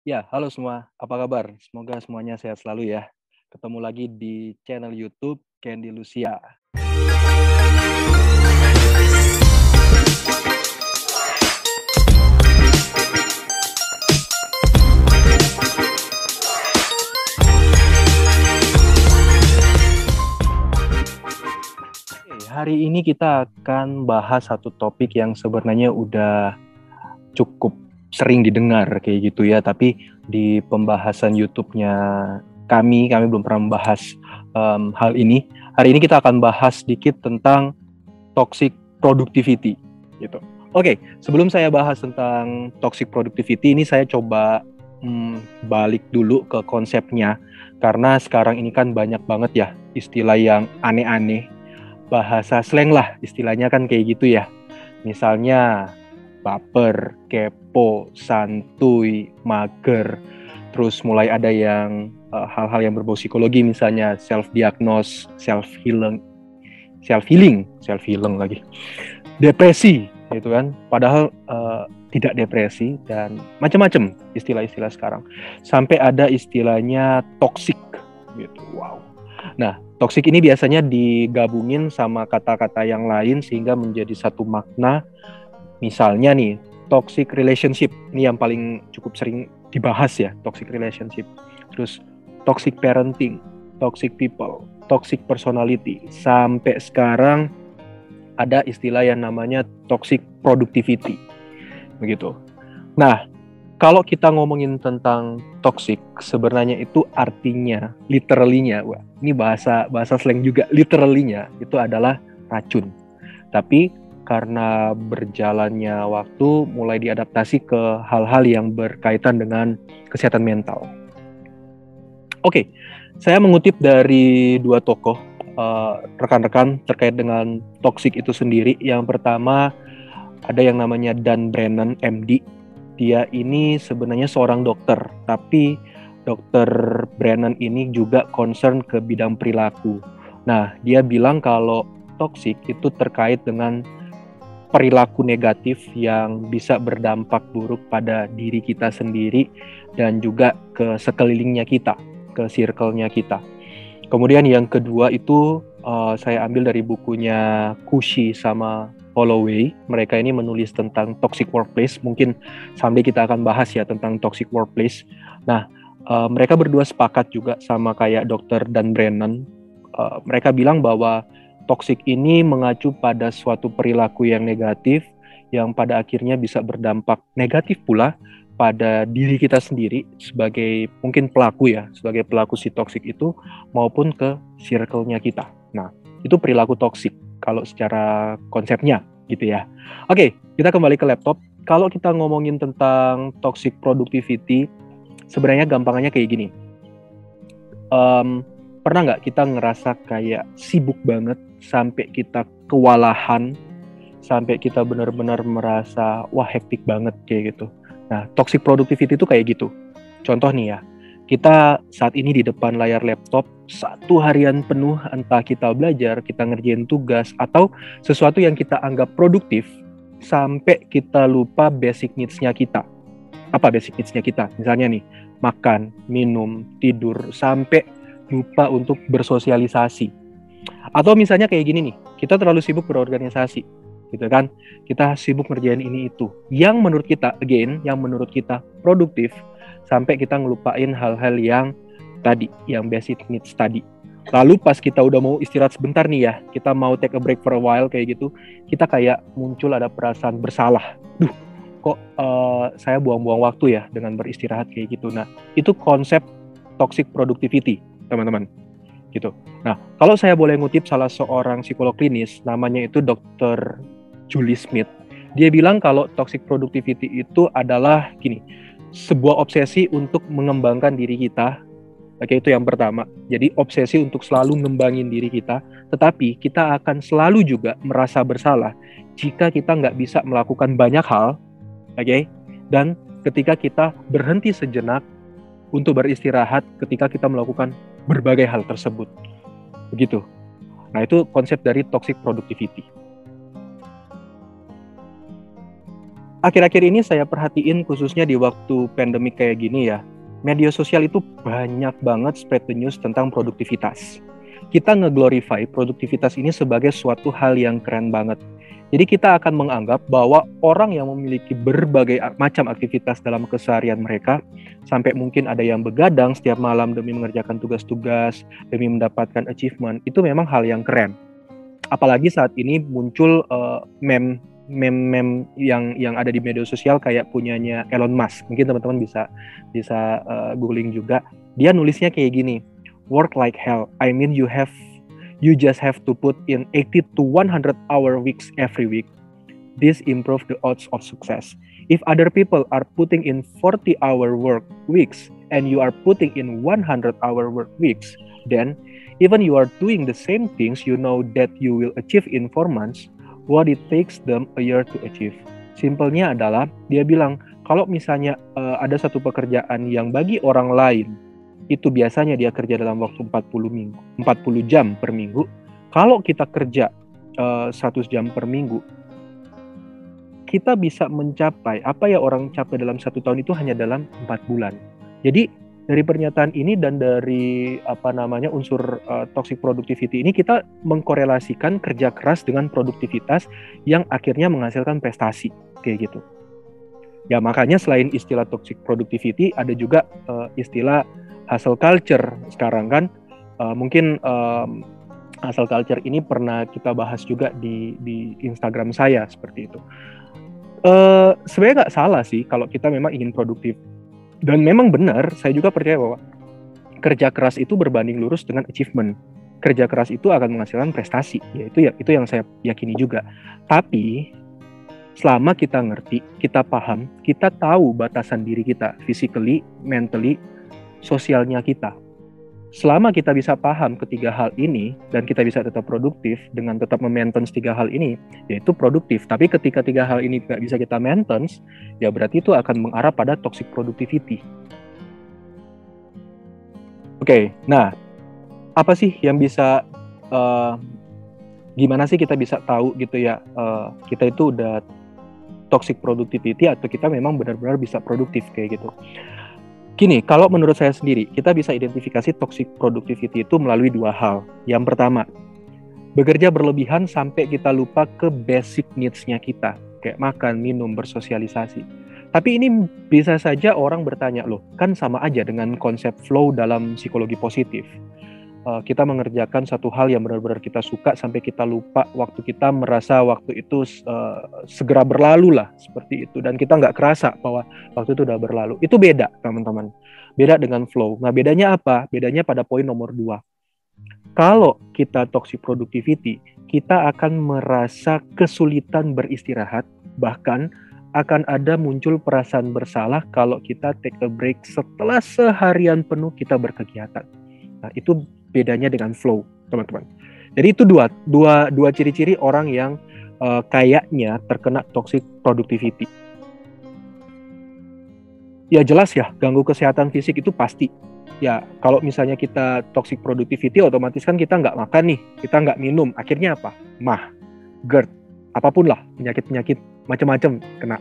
Ya, halo semua. Apa kabar? Semoga semuanya sehat selalu ya. Ketemu lagi di channel YouTube Candy Lucia. Oke, hari ini kita akan bahas satu topik yang sebenarnya udah cukup sering didengar kayak gitu ya. Tapi di pembahasan YouTube-nya kami belum pernah membahas hal ini. Hari ini kita akan bahas sedikit tentang toxic productivity gitu. Oke, sebelum saya bahas tentang toxic productivity ini saya coba balik dulu ke konsepnya karena sekarang ini kan banyak banget ya istilah yang aneh-aneh, bahasa slang lah istilahnya kan kayak gitu ya. Misalnya baper, kepo, santuy, mager. Terus mulai ada yang hal-hal yang berbau psikologi misalnya self-diagnose, self-healing lagi, depresi gitu kan. Padahal tidak depresi dan macam-macam istilah-istilah sekarang. Sampai ada istilahnya toxic gitu. Wow. Nah, toxic ini biasanya digabungin sama kata-kata yang lain sehingga menjadi satu makna. Misalnya nih, toxic relationship. Ini yang paling cukup sering dibahas ya, toxic relationship. Terus toxic parenting, toxic people, toxic personality. Sampai sekarang ada istilah yang namanya toxic productivity. Begitu. Nah, kalau kita ngomongin tentang toxic, sebenarnya itu artinya, literally-nya, wah, ini bahasa slang juga, literally-nya itu adalah racun. Tapi karena berjalannya waktu, mulai diadaptasi ke hal-hal yang berkaitan dengan kesehatan mental. Oke, saya mengutip dari dua tokoh, rekan-rekan terkait dengan toxic itu sendiri. Yang pertama, ada yang namanya Dan Brennan, MD. Dia ini sebenarnya seorang dokter, tapi Dokter Brennan ini juga concern ke bidang perilaku. Nah, dia bilang kalau toxic itu terkait dengan perilaku negatif yang bisa berdampak buruk pada diri kita sendiri dan juga ke sekelilingnya kita, ke circle-nya kita. Kemudian yang kedua itu saya ambil dari bukunya Cushy sama Holloway. Mereka ini menulis tentang toxic workplace. Mungkin someday kita akan bahas ya tentang toxic workplace. Nah, mereka berdua sepakat juga sama kayak Dr. Dan Brennan. Mereka bilang bahwa toxic ini mengacu pada suatu perilaku yang negatif yang pada akhirnya bisa berdampak negatif pula pada diri kita sendiri sebagai mungkin pelaku ya, sebagai pelaku si toxic itu maupun ke circle-nya kita. Nah, itu perilaku toxic kalau secara konsepnya gitu ya. Oke, kita kembali ke laptop. Kalau kita ngomongin tentang toxic productivity, sebenarnya gampangnya kayak gini. Pernah nggak kita ngerasa kayak sibuk banget sampai kita kewalahan, sampai kita benar-benar merasa wah hektik banget kayak gitu. Nah, toxic productivity itu kayak gitu. Contoh nih ya, kita saat ini di depan layar laptop satu harian penuh, entah kita belajar, kita ngerjain tugas, atau sesuatu yang kita anggap produktif, sampai kita lupa basic needs-nya kita. Apa basic needs-nya kita? Misalnya nih, makan, minum, tidur, sampai lupa untuk bersosialisasi. Atau misalnya kayak gini nih, kita terlalu sibuk berorganisasi, gitu kan? Kita sibuk ngerjain ini itu. Yang menurut kita, yang menurut kita produktif, sampai kita ngelupain hal-hal yang tadi, yang basic needs tadi. Lalu pas kita udah mau istirahat sebentar nih ya, kita mau take a break for a while kayak gitu, kita kayak muncul ada perasaan bersalah. Duh, kok saya buang-buang waktu ya dengan beristirahat kayak gitu. Nah, itu konsep toxic productivity, teman-teman. Gitu. Nah, kalau saya boleh ngutip salah seorang psikolog klinis, namanya itu Dr. Julie Smith. Dia bilang kalau toxic productivity itu adalah gini, sebuah obsesi untuk mengembangkan diri kita. Oke, itu yang pertama. Jadi obsesi untuk selalu ngembangin diri kita, tetapi kita akan selalu juga merasa bersalah jika kita nggak bisa melakukan banyak hal, oke? Dan ketika kita berhenti sejenak untuk beristirahat ketika kita melakukan berbagai hal tersebut. Begitu. Nah, itu konsep dari toxic productivity. akhir-akhir ini saya perhatiin khususnya di waktu pandemik kayak gini ya, media sosial itu banyak banget spread the news tentang produktivitas. Kita nge-glorify produktivitas ini sebagai suatu hal yang keren banget. Jadi kita akan menganggap bahwa orang yang memiliki berbagai macam aktivitas dalam keseharian mereka, sampai mungkin ada yang begadang setiap malam demi mengerjakan tugas-tugas, demi mendapatkan achievement, itu memang hal yang keren. Apalagi saat ini muncul meme yang ada di media sosial kayak punyanya Elon Musk. Mungkin teman-teman bisa googling juga. Dia nulisnya kayak gini, work like hell. I mean you just have to put in 80 to 100 hour weeks every week. This improve the odds of success. If other people are putting in 40-hour work weeks and you are putting in 100-hour work weeks, then even you are doing the same things you know that you will achieve in 4 months, what it takes them a year to achieve. Simpelnya adalah dia bilang kalau misalnya ada satu pekerjaan yang bagi orang lain itu biasanya dia kerja dalam waktu 40 jam per minggu. Kalau kita kerja 100 jam per minggu, kita bisa mencapai apa ya orang capai dalam 1 tahun itu hanya dalam 4 bulan. Jadi dari pernyataan ini dan dari unsur toxic productivity ini, kita mengkorelasikan kerja keras dengan produktivitas yang akhirnya menghasilkan prestasi kayak gitu. Ya makanya selain istilah toxic productivity ada juga istilah hustle culture sekarang kan. Mungkin hustle culture ini pernah kita bahas juga di Instagram saya seperti itu. Sebenarnya nggak salah sih kalau kita memang ingin produktif. Dan memang benar, saya juga percaya bahwa kerja keras itu berbanding lurus dengan achievement. Kerja keras itu akan menghasilkan prestasi. Itu yang saya yakini juga. Tapi selama kita ngerti, kita paham, kita tahu batasan diri kita, physically, mentally, sosialnya kita. Selama kita bisa paham ketiga hal ini dan kita bisa tetap produktif dengan tetap memaintain 3 hal ini, yaitu produktif. Tapi ketika 3 hal ini nggak bisa kita maintain, ya berarti itu akan mengarah pada toxic productivity. Oke, nah apa sih yang bisa gimana sih kita bisa tahu gitu ya kita itu udah toxic productivity atau kita memang benar-benar bisa produktif kayak gitu. Gini, kalau menurut saya sendiri, kita bisa identifikasi toxic productivity itu melalui 2 hal. Yang pertama, bekerja berlebihan sampai kita lupa ke basic needs-nya kita, kayak makan, minum, bersosialisasi. Tapi ini bisa saja orang bertanya, loh, kan sama aja dengan konsep flow dalam psikologi positif. Kita mengerjakan satu hal yang benar-benar kita suka sampai kita lupa waktu kita merasa waktu itu segera berlalu lah, seperti itu. Dan kita nggak kerasa bahwa waktu itu udah berlalu. Itu beda, teman-teman. Beda dengan flow. Nah, bedanya apa? Bedanya pada poin nomor 2. Kalau kita toxic productivity, kita akan merasa kesulitan beristirahat, bahkan akan ada muncul perasaan bersalah kalau kita take a break setelah seharian penuh kita berkegiatan. Nah, itu bedanya dengan flow, teman-teman. Jadi itu dua ciri-ciri orang yang kayaknya terkena toxic productivity. Ya jelas ya, ganggu kesehatan fisik itu pasti. Ya kalau misalnya kita toxic productivity, otomatis kan kita nggak makan nih, kita nggak minum. Akhirnya apa? Mah, GERD, apapun lah, penyakit-penyakit macam-macam kena,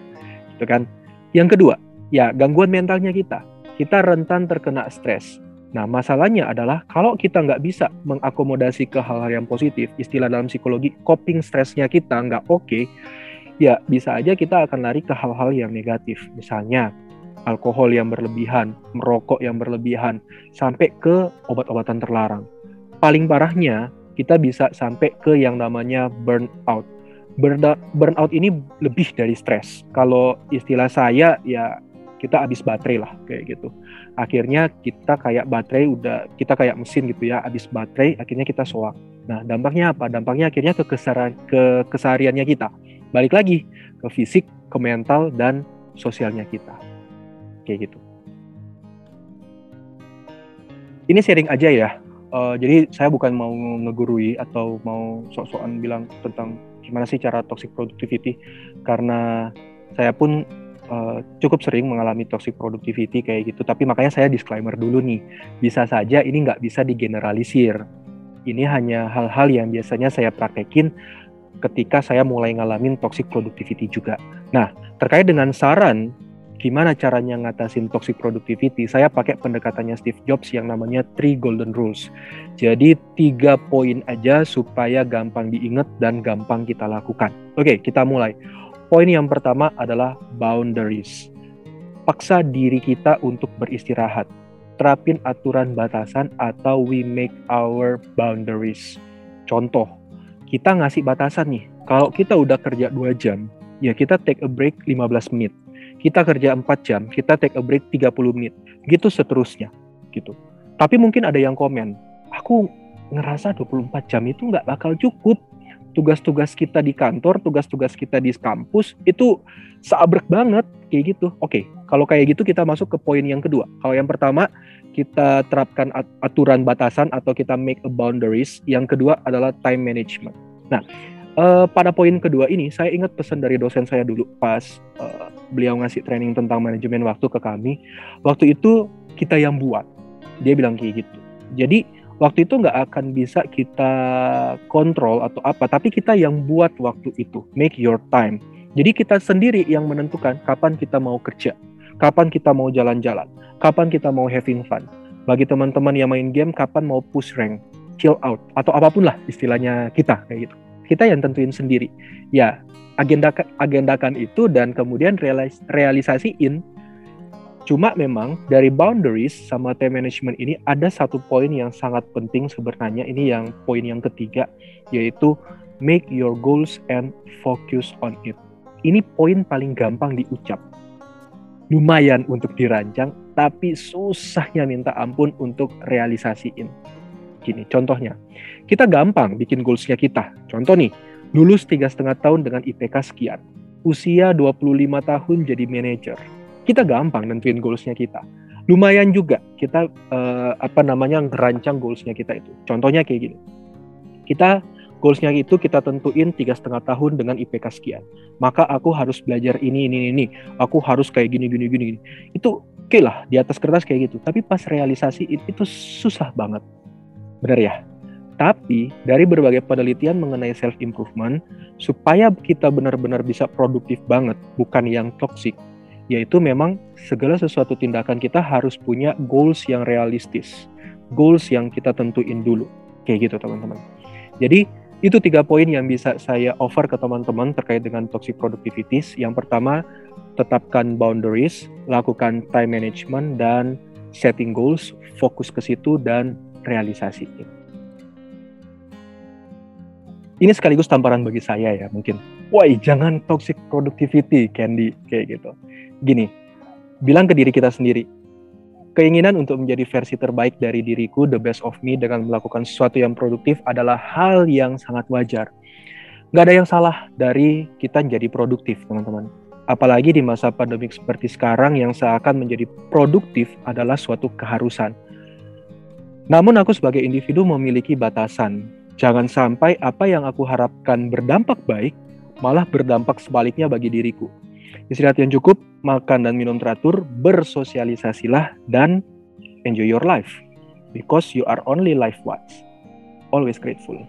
gitu kan. Yang kedua, ya gangguan mentalnya kita. Kita rentan terkena stres. Nah, masalahnya adalah kalau kita nggak bisa mengakomodasi ke hal-hal yang positif, istilah dalam psikologi, coping stresnya kita nggak oke, ya bisa aja kita akan lari ke hal-hal yang negatif. Misalnya, alkohol yang berlebihan, merokok yang berlebihan, sampai ke obat-obatan terlarang. Paling parahnya, kita bisa sampai ke yang namanya burnout. Burnout ini lebih dari stres. Kalau istilah saya, ya kita habis baterai lah, kayak gitu. Akhirnya kita kayak kita kayak mesin gitu ya, habis baterai, akhirnya kita soak. Nah, dampaknya apa? Dampaknya akhirnya ke kesehariannya kita. Balik lagi ke fisik, ke mental, dan sosialnya kita. Kayak gitu. Ini sharing aja ya. Jadi saya bukan mau ngegurui atau mau sok-sokan bilang tentang gimana sih cara toxic productivity, karena saya pun cukup sering mengalami toxic productivity kayak gitu. Tapi makanya saya disclaimer dulu nih, bisa saja ini nggak bisa digeneralisir. Ini hanya hal-hal yang biasanya saya praktekin ketika saya mulai ngalamin toxic productivity juga. Nah, terkait dengan saran gimana caranya ngatasin toxic productivity, saya pakai pendekatannya Steve Jobs yang namanya 3 Golden Rules. Jadi 3 poin aja supaya gampang diingat dan gampang kita lakukan. Oke, kita mulai. Poin yang pertama adalah boundaries. Paksa diri kita untuk beristirahat. Terapin aturan batasan atau we make our boundaries. Contoh, kita ngasih batasan nih. Kalau kita udah kerja 2 jam, ya kita take a break 15 menit. Kita kerja 4 jam, kita take a break 30 menit. Gitu seterusnya. Gitu. Tapi mungkin ada yang komen, aku ngerasa 24 jam itu nggak bakal cukup. Tugas-tugas kita di kantor, tugas-tugas kita di kampus, itu seabrek banget. Kayak gitu. Oke, kalau kayak gitu kita masuk ke poin yang kedua. Kalau yang pertama, kita terapkan aturan batasan atau kita make a boundaries. Yang kedua adalah time management. Nah, pada poin kedua ini, saya ingat pesan dari dosen saya dulu pas beliau ngasih training tentang manajemen waktu ke kami. Waktu itu kita yang buat. Dia bilang kayak gitu. Jadi waktu itu nggak akan bisa kita kontrol atau apa, tapi kita yang buat waktu itu. Make your time. Jadi kita sendiri yang menentukan kapan kita mau kerja, kapan kita mau jalan-jalan, kapan kita mau having fun. Bagi teman-teman yang main game, kapan mau push rank, chill out, atau apapun lah istilahnya kita kayak gitu. Kita yang tentuin sendiri. Ya, agendakan itu dan kemudian realisasiin. Cuma memang dari boundaries sama time management ini ada satu poin yang sangat penting sebenarnya. Ini yang poin yang ketiga, yaitu make your goals and focus on it. Ini poin paling gampang diucap. Lumayan untuk dirancang, tapi susahnya minta ampun untuk realisasiin. Gini, contohnya, kita gampang bikin goals-nya kita. Contoh nih, lulus 3,5 tahun dengan IPK sekian. Usia 25 tahun jadi manajer. Kita gampang nentuin goals-nya kita. Lumayan juga kita ngerancang goals-nya kita itu. Contohnya kayak gini. Kita goals-nya itu kita tentuin 3,5 tahun dengan IPK sekian. Maka aku harus belajar ini. Aku harus kayak gini. Itu oke lah, di atas kertas kayak gitu. Tapi pas realisasi itu susah banget. Benar ya? Tapi dari berbagai penelitian mengenai self-improvement, supaya kita benar-benar bisa produktif banget, bukan yang toxic, yaitu memang segala sesuatu tindakan kita harus punya goals yang realistis. Goals yang kita tentuin dulu. Kayak gitu teman-teman. Jadi itu 3 poin yang bisa saya offer ke teman-teman terkait dengan toxic productivities. Yang pertama, tetapkan boundaries, lakukan time management, dan setting goals, fokus ke situ, dan realisasi. Ini sekaligus tamparan bagi saya ya, mungkin. Woi, jangan toxic productivity, Candy, kayak gitu. Gini, bilang ke diri kita sendiri, keinginan untuk menjadi versi terbaik dari diriku, the best of me, dengan melakukan sesuatu yang produktif adalah hal yang sangat wajar. Gak ada yang salah dari kita menjadi produktif, teman-teman. Apalagi di masa pandemik seperti sekarang yang seakan menjadi produktif adalah suatu keharusan. Namun aku sebagai individu memiliki batasan. Jangan sampai apa yang aku harapkan berdampak baik, malah berdampak sebaliknya bagi diriku. Istirahat yang cukup, makan dan minum teratur, bersosialisasilah, dan enjoy your life. Because you are only life once. Always grateful.